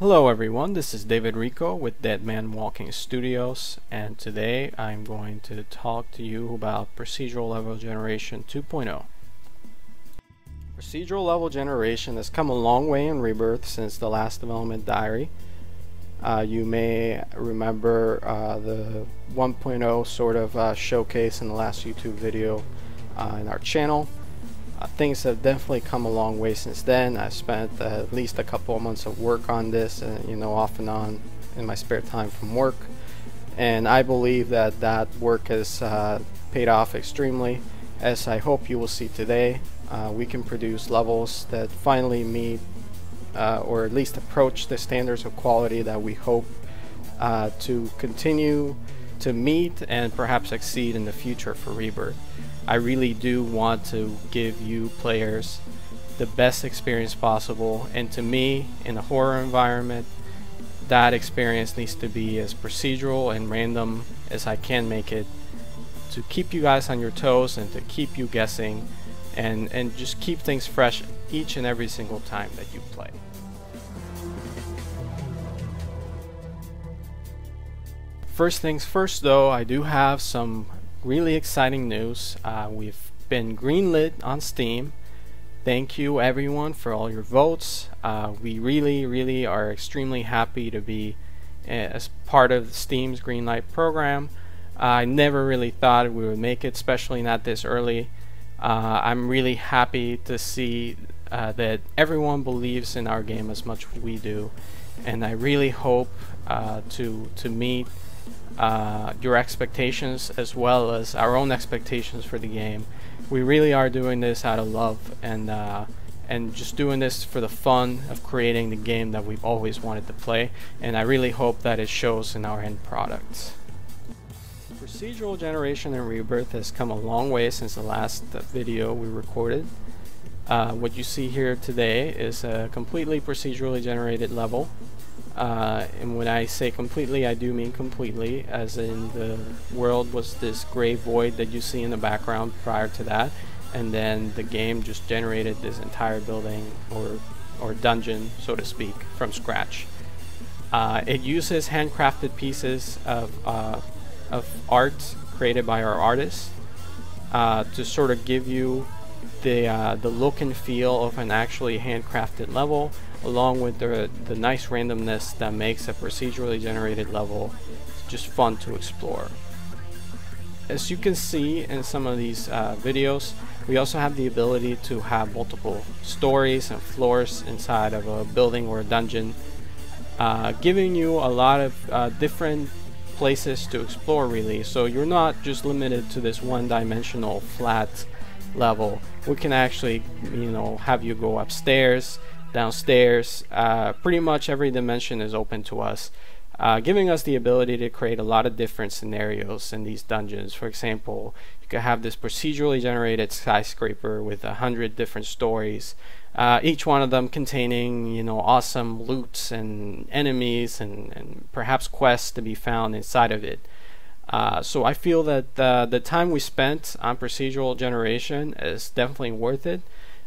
Hello everyone, this is David Rico with Dead Man Walking Studios, and today I'm going to talk to you about Procedural Level Generation 2.0. Procedural level generation has come a long way in Rebirth since the last development diary. You may remember the 1.0 sort of showcase in the last YouTube video in our channel. Things have definitely come a long way since then. I spent at least a couple of months of work on this, off and on in my spare time from work, and I believe that that work has paid off extremely, as I hope you will see today. We can produce levels that finally meet or at least approach the standards of quality that we hope to continue to meet and perhaps exceed in the future for Rebirth. I really do want to give you players the best experience possible, and to me, in a horror environment, that experience needs to be as procedural and random as I can make it, to keep you guys on your toes and to keep you guessing and just keep things fresh each and every single time that you play. First things first though, I do have some really exciting news. We've been greenlit on Steam. Thank you everyone for all your votes. We really are extremely happy to be as part of Steam's Greenlight program. I never really thought we would make it, especially not this early. I'm really happy to see that everyone believes in our game as much as we do, and I really hope to meet your expectations as well as our own expectations for the game. We really are doing this out of love and just doing this for the fun of creating the game that we've always wanted to play, and I really hope that it shows in our end products. Procedural generation in Rebirth has come a long way since the last video we recorded. What you see here today is a completely procedurally generated level. And when I say completely, I do mean completely, as in the world was this gray void that you see in the background prior to that, and then the game just generated this entire building or dungeon, so to speak, from scratch. It uses handcrafted pieces of art created by our artists to sort of give you the look and feel of an actually handcrafted level, along with the nice randomness that makes a procedurally generated level just fun to explore. As you can see in some of these videos, we also have the ability to have multiple stories and floors inside of a building or a dungeon, giving you a lot of different places to explore really, so you're not just limited to this one-dimensional flat level. We can actually have you go upstairs, downstairs, pretty much every dimension is open to us, giving us the ability to create a lot of different scenarios in these dungeons. For example, you could have this procedurally generated skyscraper with 100 different stories, each one of them containing awesome loots and enemies and perhaps quests to be found inside of it. So I feel that the time we spent on procedural generation is definitely worth it.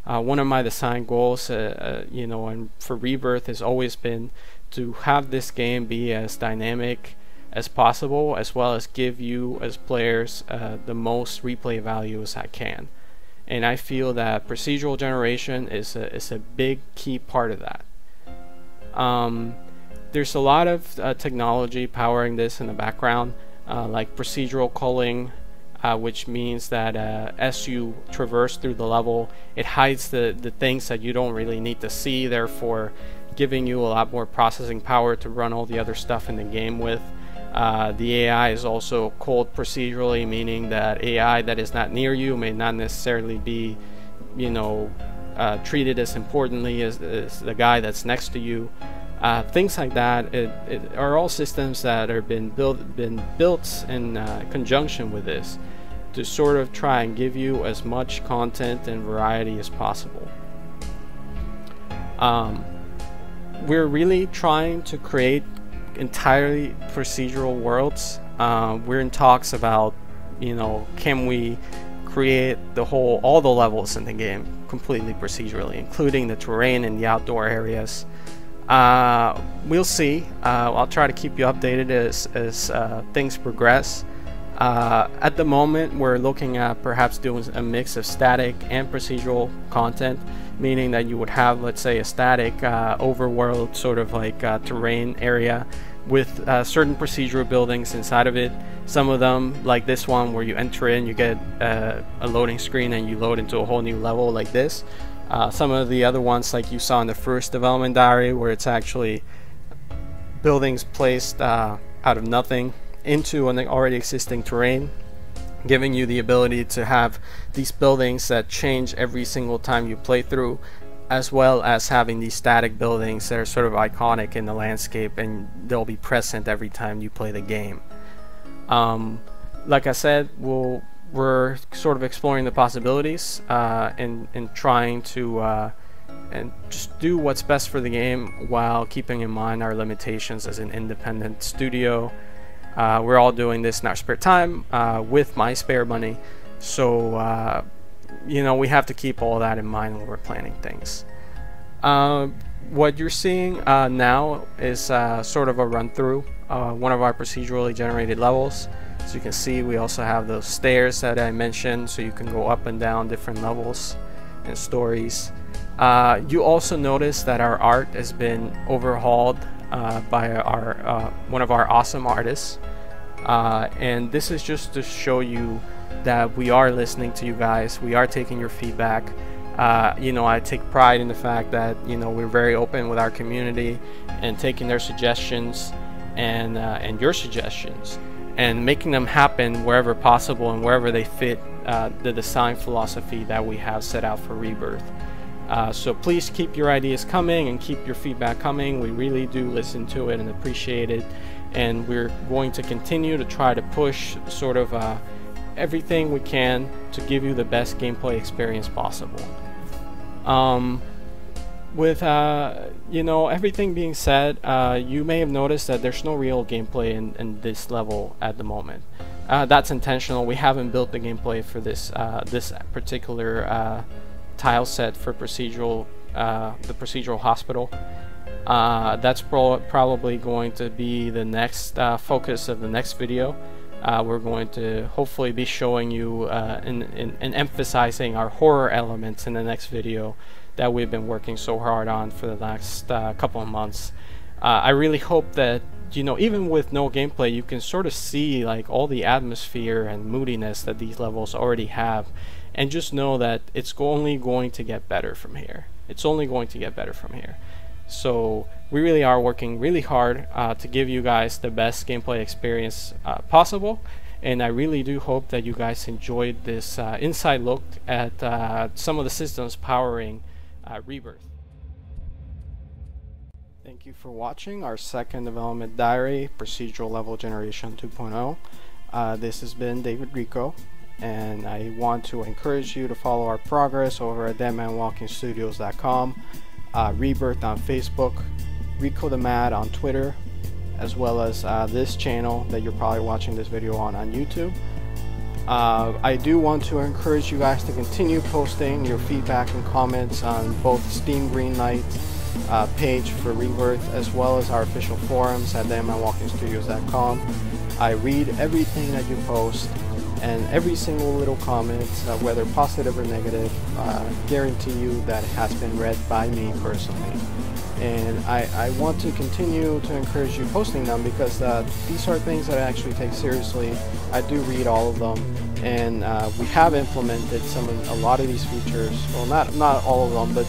One of my design goals, and for Rebirth, has always been to have this game be as dynamic as possible, as well as give you as players the most replay value as I can. And I feel that procedural generation is a big key part of that. There's a lot of technology powering this in the background, like procedural culling, which means that as you traverse through the level, it hides the things that you don't really need to see, therefore giving you a lot more processing power to run all the other stuff in the game with. The AI is also culled procedurally, meaning that AI that is not near you may not necessarily be treated as importantly as the guy that's next to you. Things like that it are all systems that are been built in conjunction with this to sort of try and give you as much content and variety as possible. We're really trying to create entirely procedural worlds. We're in talks about can we create all the levels in the game completely procedurally, including the terrain and the outdoor areas. We'll see. I'll try to keep you updated as things progress. At the moment, we're looking at perhaps doing a mix of static and procedural content, meaning that you would have, let's say, a static overworld sort of like terrain area with certain procedural buildings inside of it. Some of them, like this one where you enter in, you get a loading screen and you load into a whole new level like this. Some of the other ones, like you saw in the first development diary, where it's actually buildings placed out of nothing into an already existing terrain, giving you the ability to have these buildings that change every single time you play through, as well as having these static buildings that are sort of iconic in the landscape and they'll be present every time you play the game. Like I said, we're sort of exploring the possibilities and trying to and just do what's best for the game while keeping in mind our limitations as an independent studio. We're all doing this in our spare time with my spare money, so you know, we have to keep all that in mind when we're planning things. What you're seeing now is sort of a run through one of our procedurally generated levels. So you can see we also have those stairs that I mentioned, so you can go up and down different levels and stories. You also notice that our art has been overhauled by our one of our awesome artists, and this is just to show you that we are listening to you guys. We are taking your feedback. You know, I take pride in the fact that, you know, we're very open with our community and taking their suggestions and your suggestions and making them happen wherever possible and wherever they fit the design philosophy that we have set out for Rebirth. So please keep your ideas coming and keep your feedback coming. We really do listen to it and appreciate it, and we're going to continue to try to push sort of everything we can to give you the best gameplay experience possible. With you know, everything being said, you may have noticed that there's no real gameplay in this level at the moment. That's intentional. We haven't built the gameplay for this this particular tile set for procedural, the procedural hospital. That's probably going to be the next focus of the next video. We're going to hopefully be showing you and emphasizing our horror elements in the next video that we've been working so hard on for the last couple of months. I really hope that, you know, even with no gameplay, you can sort of see like all the atmosphere and moodiness that these levels already have, and just know that it's only going to get better from here. It's only going to get better from here. So we really are working really hard to give you guys the best gameplay experience possible, and I really do hope that you guys enjoyed this inside look at some of the systems powering Rebirth. Thank you for watching our second development diary, Procedural Level Generation 2.0. This has been David Rico, and I want to encourage you to follow our progress over at deadmanwalkingstudios.com, Rebirth on Facebook, Rico the Mad on Twitter, as well as this channel that you're probably watching this video on YouTube. I do want to encourage you guys to continue posting your feedback and comments on both Steam Greenlight page for Rebirth, as well as our official forums at deadmanwalkingstudios.com. I read everything that you post, and every single little comment, whether positive or negative, guarantee you that it has been read by me personally. And I want to continue to encourage you posting them, because these are things that I actually take seriously. I do read all of them, and we have implemented a lot of these features. Well, not all of them, but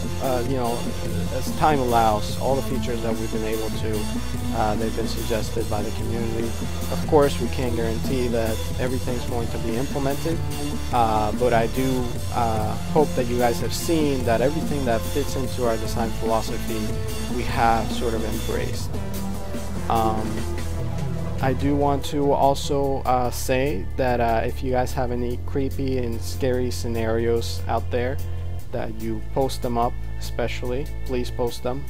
you know, as time allows, all the features that we've been able to, they've been suggested by the community. Of course, we can't guarantee that everything's going to be implemented, but I do hope that you guys have seen that everything that fits into our design philosophy we have sort of embraced. I do want to also say that if you guys have any creepy and scary scenarios out there, that you post them up, especially please post them,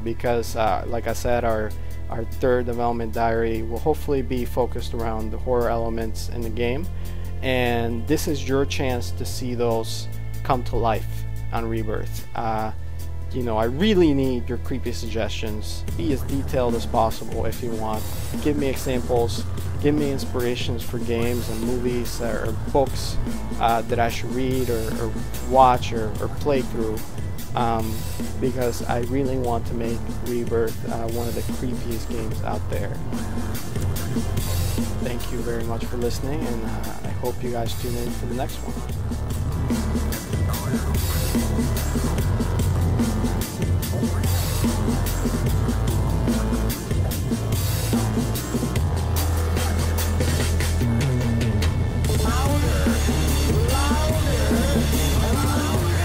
because like I said, our third development diary will hopefully be focused around the horror elements in the game, and this is your chance to see those come to life on Rebirth. you know, I really need your creepy suggestions. Be as detailed as possible if you want. Give me examples, give me inspirations for games and movies or books that I should read or watch or play through, because I really want to make Rebirth one of the creepiest games out there. Thank you very much for listening, and I hope you guys tune in for the next one. Louder, louder, louder.